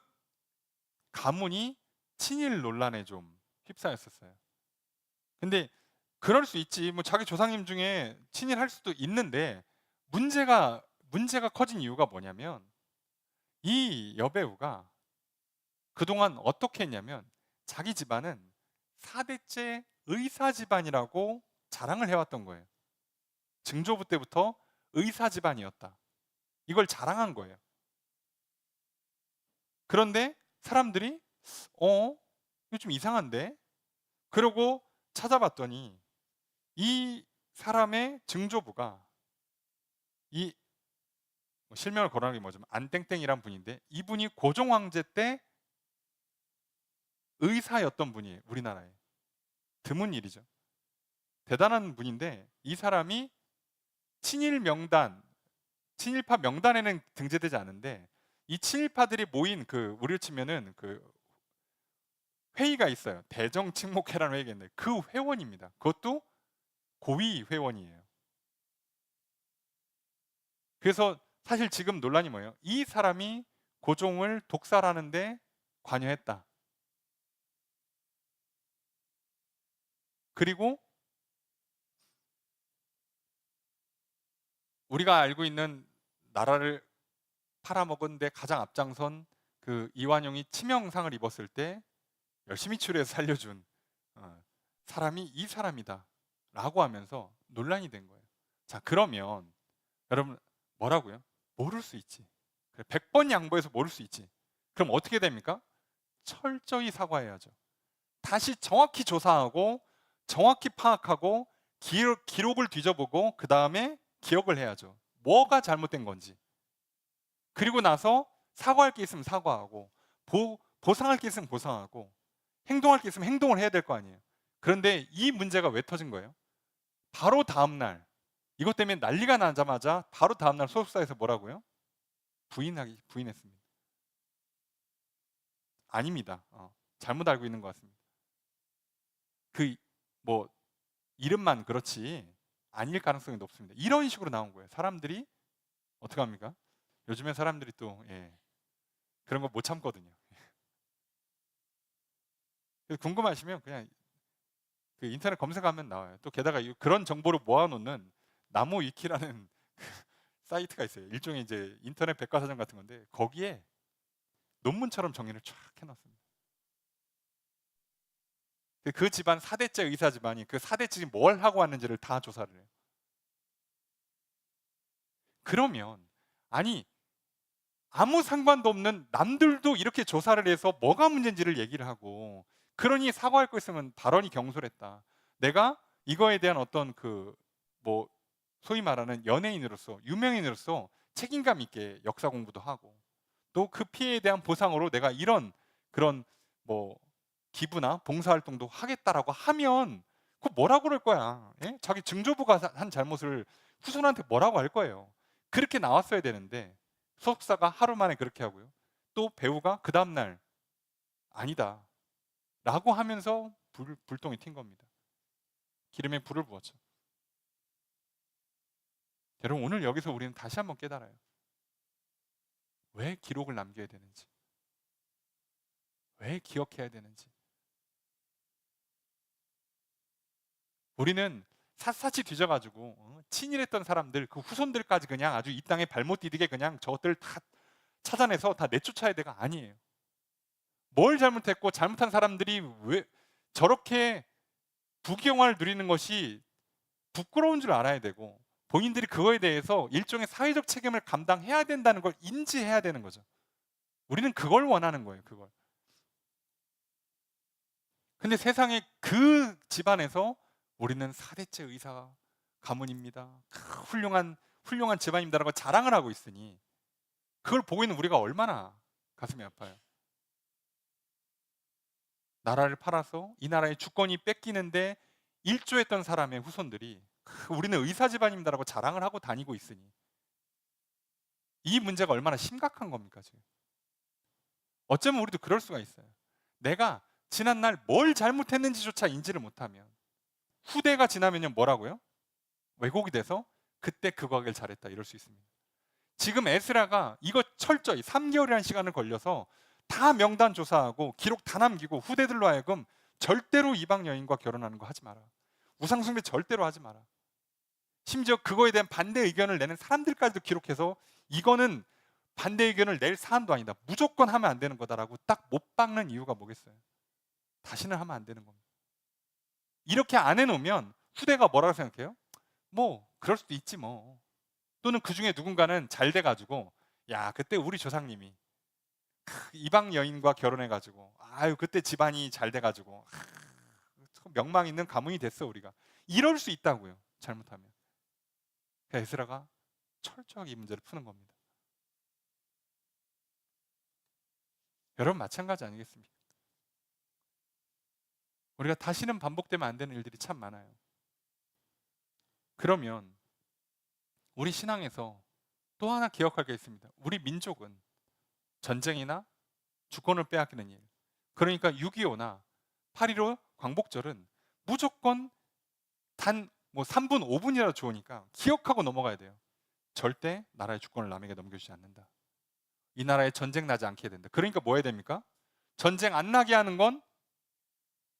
가문이 친일 논란에 좀 휩싸였었어요. 근데 그럴 수 있지. 뭐 자기 조상님 중에 친일할 수도 있는데, 문제가 커진 이유가 뭐냐면, 이 여배우가 그동안 어떻게 했냐면 자기 집안은 4대째 의사 집안이라고 자랑을 해왔던 거예요. 증조부 때부터 의사 집안이었다, 이걸 자랑한 거예요. 그런데 사람들이 이거 좀 이상한데? 그러고 찾아봤더니 이 사람의 증조부가, 이 실명을 거론하는 게 뭐냐면 안땡땡이란 분인데, 이분이 고종 황제 때 의사였던 분이에요. 우리나라에 드문 일이죠. 대단한 분인데, 이 사람이 친일 명단, 친일파 명단에는 등재되지 않은데, 이 친일파들이 모인 그 우리로 치면은 그 회의가 있어요. 대정칙목회라는 회의가 있는데 그 회원입니다. 그것도 고위 회원이에요. 그래서 사실 지금 논란이 뭐예요? 이 사람이 고종을 독살하는데 관여했다. 그리고 우리가 알고 있는 나라를 팔아먹은 데 가장 앞장선 그 이완용이 치명상을 입었을 때 열심히 치료해서 살려준 사람이 이 사람이다 라고 하면서 논란이 된 거예요. 자, 그러면 여러분, 뭐라고요? 모를 수 있지. 100번 양보해서 모를 수 있지. 그럼 어떻게 됩니까? 철저히 사과해야죠. 다시 정확히 조사하고 정확히 파악하고 기록을 뒤져보고 그 다음에 기억을 해야죠. 뭐가 잘못된 건지. 그리고 나서 사과할 게 있으면 사과하고, 보상할 게 있으면 보상하고, 행동할 게 있으면 행동을 해야 될 거 아니에요. 그런데 이 문제가 왜 터진 거예요? 바로 다음 날, 이것 때문에 난리가 나자마자 바로 다음 날 소속사에서 뭐라고요? 부인했습니다. 아닙니다. 잘못 알고 있는 것 같습니다. 뭐 이름만 그렇지 아닐 가능성이 높습니다. 이런 식으로 나온 거예요. 사람들이 어떻게 합니까? 요즘에 사람들이 또 그런 거 못 참거든요. 궁금하시면 그냥 그 인터넷 검색하면 나와요. 또 게다가 그런 정보를 모아놓는 나무 위키라는 사이트가 있어요. 일종의 이제 인터넷 백과사전 같은 건데, 거기에 논문처럼 정리를 쫙 해놨습니다. 그 집안 4대째 의사 집안이 그 4대째 뭘 하고 왔는지를 다 조사를 해요. 그러면 아니, 아무 상관도 없는 남들도 이렇게 조사를 해서 뭐가 문제인지를 얘기를 하고, 그러니 사과할 거 있으면 발언이 경솔했다, 내가 이거에 대한 어떤 그 뭐 소위 말하는 연예인으로서, 유명인으로서 책임감 있게 역사 공부도 하고, 또 그 피해에 대한 보상으로 내가 이런 그런 뭐 기부나 봉사활동도 하겠다라고 하면 그 뭐라고 그럴 거야. 예? 자기 증조부가 한 잘못을 후손한테 뭐라고 할 거예요. 그렇게 나왔어야 되는데 소속사가 하루 만에 그렇게 하고요. 또 배우가 그 다음날 아니다 라고 하면서 불똥이 튄 겁니다. 기름에 불을 부었죠. 여러분, 오늘 여기서 우리는 다시 한번 깨달아요. 왜 기록을 남겨야 되는지, 왜 기억해야 되는지. 우리는 샅샅이 뒤져가지고 친일했던 사람들, 그 후손들까지 그냥 아주 이 땅에 발못 디디게 그냥 저것들 다 찾아내서 다 내쫓아야 돼가 아니에요. 뭘 잘못했고 잘못한 사람들이 왜 저렇게 부귀영화를 누리는 것이 부끄러운 줄 알아야 되고, 본인들이 그거에 대해서 일종의 사회적 책임을 감당해야 된다는 걸 인지해야 되는 거죠. 우리는 그걸 원하는 거예요. 그걸. 근데 세상에 그 집안에서 우리는 4대째 의사 가문입니다, 훌륭한 집안입니다라고 자랑을 하고 있으니 그걸 보고 있는 우리가 얼마나 가슴이 아파요. 나라를 팔아서 이 나라의 주권이 뺏기는데 일조했던 사람의 후손들이 우리는 의사 집안입니다라고 자랑을 하고 다니고 있으니 이 문제가 얼마나 심각한 겁니까 지금. 어쩌면 우리도 그럴 수가 있어요. 내가 지난날 뭘 잘못했는지조차 인지를 못하면 후대가 지나면요 뭐라고요? 왜곡이 돼서 그때 그거 하길 잘했다 이럴 수 있습니다. 지금 에스라가 이거 철저히 3개월이라는 시간을 걸려서 다 명단 조사하고 기록 다 남기고 후대들로 하여금 절대로 이방 여인과 결혼하는 거 하지 마라, 우상숭배 절대로 하지 마라, 심지어 그거에 대한 반대 의견을 내는 사람들까지도 기록해서 이거는 반대 의견을 낼 사안도 아니다, 무조건 하면 안 되는 거다라고 딱 못 박는 이유가 뭐겠어요? 다시는 하면 안 되는 겁니다. 이렇게 안 해놓으면 후대가 뭐라고 생각해요? 뭐 그럴 수도 있지 뭐. 또는 그 중에 누군가는 잘 돼가지고 야 그때 우리 조상님이 이방 여인과 결혼해가지고 아유 그때 집안이 잘 돼가지고 명망 있는 가문이 됐어 우리가, 이럴 수 있다고요 잘못하면. 그래서 에스라가 철저하게 이 문제를 푸는 겁니다. 여러분 마찬가지 아니겠습니까? 우리가 다시는 반복되면 안 되는 일들이 참 많아요. 그러면 우리 신앙에서 또 하나 기억할 게 있습니다. 우리 민족은 전쟁이나 주권을 빼앗기는 일, 그러니까 6.25나 8.15 광복절은 무조건 단 뭐 3분 5분이라도 좋으니까 기억하고 넘어가야 돼요. 절대 나라의 주권을 남에게 넘겨주지 않는다, 이 나라에 전쟁 나지 않게 해야 된다. 그러니까 뭐 해야 됩니까? 전쟁 안 나게 하는 건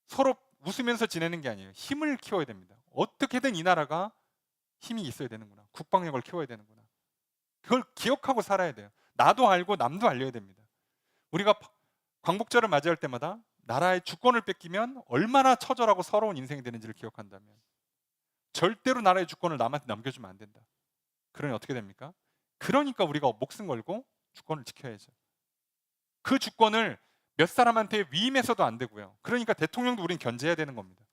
서로 웃으면서 지내는 게 아니에요. 힘을 키워야 됩니다. 어떻게든 이 나라가 힘이 있어야 되는구나, 국방력을 키워야 되는구나, 그걸 기억하고 살아야 돼요. 나도 알고 남도 알려야 됩니다. 우리가 광복절을 맞이할 때마다 나라의 주권을 뺏기면 얼마나 처절하고 서러운 인생이 되는지를 기억한다면 절대로 나라의 주권을 남한테 넘겨주면 안 된다. 그러니 어떻게 됩니까? 그러니까 우리가 목숨 걸고 주권을 지켜야죠. 그 주권을 몇 사람한테 위임해서도 안 되고요. 그러니까 대통령도 우린 견제해야 되는 겁니다.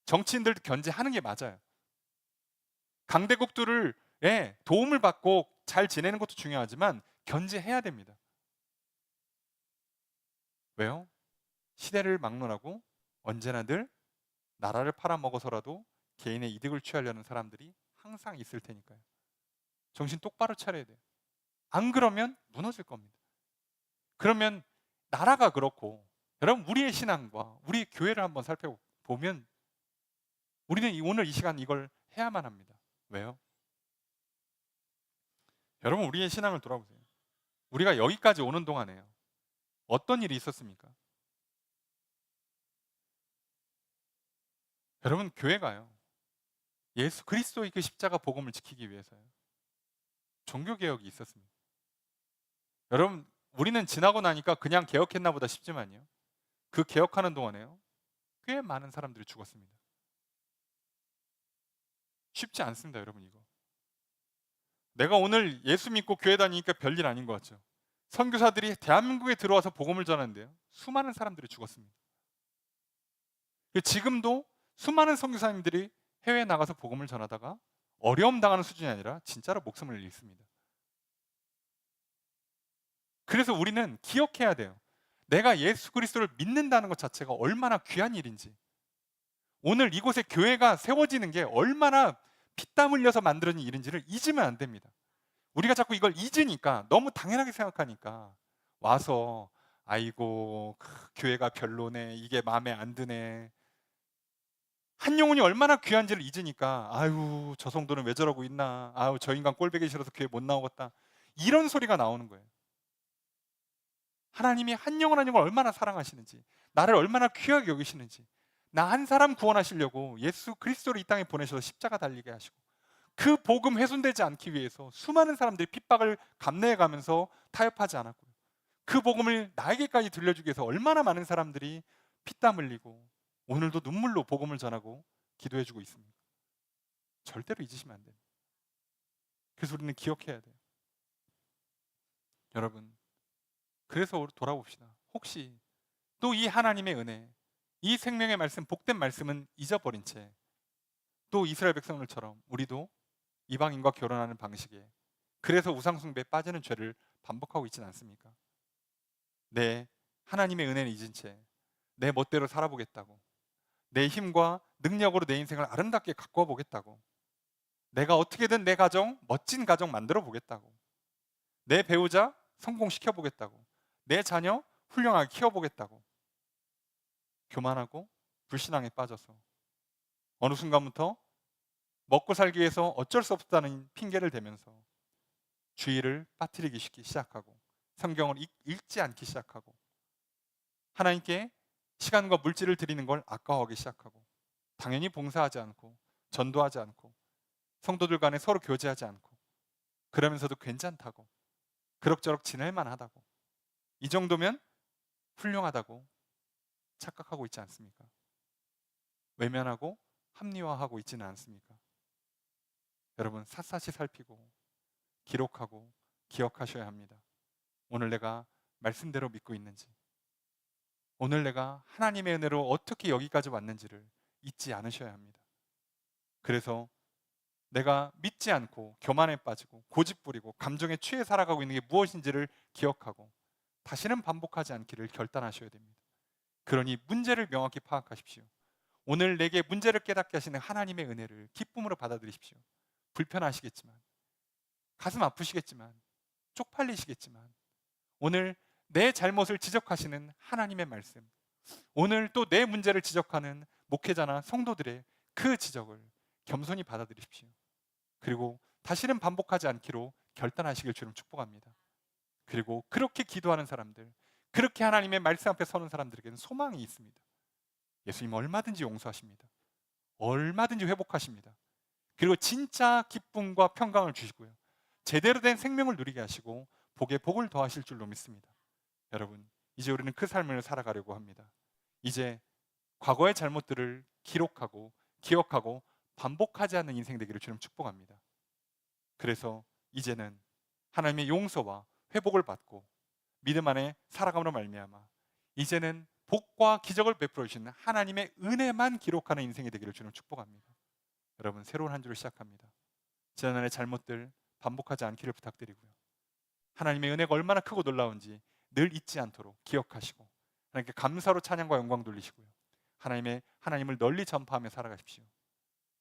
정치인들도 견제하는 게 맞아요. 강대국들을 도움을 받고 잘 지내는 것도 중요하지만 견제해야 됩니다. 왜요? 시대를 막론하고 언제나 늘 나라를 팔아먹어서라도 개인의 이득을 취하려는 사람들이 항상 있을 테니까요. 정신 똑바로 차려야 돼요. 안 그러면 무너질 겁니다. 그러면 나라가 그렇고, 여러분 우리의 신앙과 우리 교회를 한번 살펴보면 우리는 오늘 이 시간 이걸 해야만 합니다. 왜요? 여러분 우리의 신앙을 돌아보세요. 우리가 여기까지 오는 동안에요 어떤 일이 있었습니까? 여러분 교회가요 예수 그리스도의 그 십자가 복음을 지키기 위해서요 종교개혁이 있었습니다. 여러분 우리는 지나고 나니까 그냥 개혁했나 보다 싶지만요, 그 개혁하는 동안에요 꽤 많은 사람들이 죽었습니다. 쉽지 않습니다. 여러분 이거 내가 오늘 예수 믿고 교회 다니니까 별일 아닌 것 같죠? 선교사들이 대한민국에 들어와서 복음을 전하는데요 수많은 사람들이 죽었습니다. 지금도 수많은 선교사님들이 해외에 나가서 복음을 전하다가 어려움 당하는 수준이 아니라 진짜로 목숨을 잃습니다. 그래서 우리는 기억해야 돼요. 내가 예수 그리스도를 믿는다는 것 자체가 얼마나 귀한 일인지, 오늘 이곳에 교회가 세워지는 게 얼마나 피땀 흘려서 만들어진 일인지를 잊으면 안 됩니다. 우리가 자꾸 이걸 잊으니까, 너무 당연하게 생각하니까 와서 아이고 교회가 별로네, 이게 마음에 안 드네, 한 영혼이 얼마나 귀한지를 잊으니까 아유 저 성도는 왜 저러고 있나, 아유 저 인간 꼴보기 싫어서 교회 못 나오겠다, 이런 소리가 나오는 거예요. 하나님이 한 영혼 한 영혼 얼마나 사랑하시는지, 나를 얼마나 귀하게 여기시는지, 나 한 사람 구원하시려고 예수 그리스도를 이 땅에 보내셔서 십자가 달리게 하시고, 그 복음 훼손되지 않기 위해서 수많은 사람들이 핍박을 감내해 가면서 타협하지 않았고요, 그 복음을 나에게까지 들려주기 위해서 얼마나 많은 사람들이 피땀 흘리고 오늘도 눈물로 복음을 전하고 기도해주고 있습니다. 절대로 잊으시면 안 됩니다. 그래서 우리는 기억해야 돼요. 여러분, 그래서 돌아봅시다. 혹시 또 이 하나님의 은혜, 이 생명의 말씀, 복된 말씀은 잊어버린 채 또 이스라엘 백성들처럼 우리도 이방인과 결혼하는 방식에, 그래서 우상숭배에 빠지는 죄를 반복하고 있지는 않습니까? 내 하나님의 은혜는 잊은 채 내 멋대로 살아보겠다고, 내 힘과 능력으로 내 인생을 아름답게 가꾸어 보겠다고, 내가 어떻게든 내 가정, 멋진 가정 만들어 보겠다고, 내 배우자 성공시켜 보겠다고, 내 자녀 훌륭하게 키워보겠다고 교만하고 불신앙에 빠져서 어느 순간부터 먹고 살기 위해서 어쩔 수 없다는 핑계를 대면서 주의를 빠뜨리기 시작하고, 성경을 읽지 않기 시작하고, 하나님께 시간과 물질을 드리는 걸 아까워하기 시작하고, 당연히 봉사하지 않고 전도하지 않고 성도들 간에 서로 교제하지 않고, 그러면서도 괜찮다고, 그럭저럭 지낼만 하다고, 이 정도면 훌륭하다고 착각하고 있지 않습니까? 외면하고 합리화하고 있지는 않습니까? 여러분, 샅샅이 살피고 기록하고 기억하셔야 합니다. 오늘 내가 말씀대로 믿고 있는지, 오늘 내가 하나님의 은혜로 어떻게 여기까지 왔는지를 잊지 않으셔야 합니다. 그래서 내가 믿지 않고 교만에 빠지고 고집 부리고 감정에 취해 살아가고 있는 게 무엇인지를 기억하고 다시는 반복하지 않기를 결단하셔야 됩니다. 그러니 문제를 명확히 파악하십시오. 오늘 내게 문제를 깨닫게 하시는 하나님의 은혜를 기쁨으로 받아들이십시오. 불편하시겠지만, 가슴 아프시겠지만, 쪽팔리시겠지만, 오늘 내 잘못을 지적하시는 하나님의 말씀, 오늘 또 내 문제를 지적하는 목회자나 성도들의 그 지적을 겸손히 받아들이십시오. 그리고 다시는 반복하지 않기로 결단하시길 주님 축복합니다. 그리고 그렇게 기도하는 사람들, 그렇게 하나님의 말씀 앞에 서는 사람들에게는 소망이 있습니다. 예수님 얼마든지 용서하십니다. 얼마든지 회복하십니다. 그리고 진짜 기쁨과 평강을 주시고요, 제대로 된 생명을 누리게 하시고 복에 복을 더하실 줄로 믿습니다. 여러분, 이제 우리는 그 삶을 살아가려고 합니다. 이제 과거의 잘못들을 기록하고 기억하고 반복하지 않는 인생 되기를 주님 축복합니다. 그래서 이제는 하나님의 용서와 회복을 받고 믿음 안에 살아감으로 말미암아 이제는 복과 기적을 베풀어 주시는 하나님의 은혜만 기록하는 인생이 되기를 주님 축복합니다. 여러분, 새로운 한 주를 시작합니다. 지난날의 잘못들 반복하지 않기를 부탁드리고요, 하나님의 은혜가 얼마나 크고 놀라운지 늘 잊지 않도록 기억하시고 하나님께 감사로 찬양과 영광 돌리시고요, 하나님을 널리 전파하며 살아가십시오.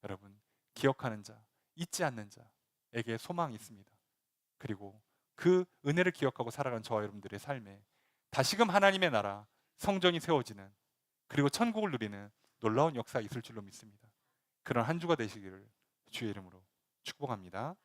여러분, 기억하는 자, 잊지 않는 자에게 소망이 있습니다. 그리고 그 은혜를 기억하고 살아가는 저와 여러분들의 삶에 다시금 하나님의 나라, 성전이 세워지는, 그리고 천국을 누리는 놀라운 역사가 있을 줄로 믿습니다. 그런 한 주가 되시기를 주의 이름으로 축복합니다.